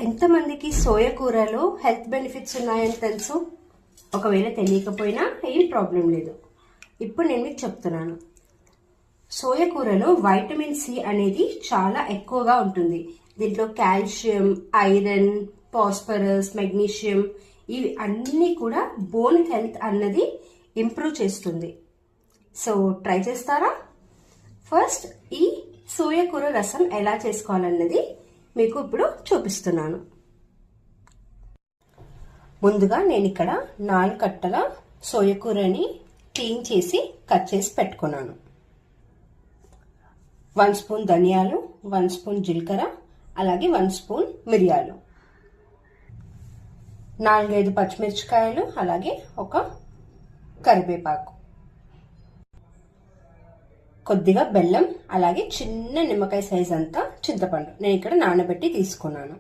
ఎంతమందికి సోయా కూరలో health benefits ఉన్నాయని తెలుసు? ఒకవేళ తెలియకపోయినా ఏం ప్రాబ్లం లేదు, ఇప్పుడు నేను మీకు చెప్తున్నాను. సోయా కూరలో వైటమిన్ సి అనేది చాలా ఎక్కువగా ఉంటుంది. దీంట్లో కాల్షియం, ఐరన్, ఫాస్ఫరస్, మెగ్నీషియం ఇవి అన్నీ కూడా బోన్ హెల్త్ అన్నది ఇంప్రూవ్ చేస్తుంది. సో ట్రై చేస్తారా? ఫస్ట్ ఈ సోయా కూర రసం ఎలా చేసుకోవాలన్నది మీకు ఇప్పుడు చూపిస్తున్నాను. ముందుగా నేను ఇక్కడ 4 కట్టల సోయా కూరని క్లీన్ చేసి కట్ చేసి పెట్టుకున్నాను. 1 స్పూన్ ధనియాలు, 1 స్పూన్ జీలకర్ర, అలాగే 1 స్పూన్ మిరియాలు, 4-5 పచ్చిమిరపకాయలు, అలాగే ఒక కరివేపాకు, కొద్దిగా బెల్లం, అలాగే చిన్న నిమ్మకాయ సైజ్ అంతా చింతపండు నేను ఇక్కడ నానబెట్టి తీసుకున్నాను.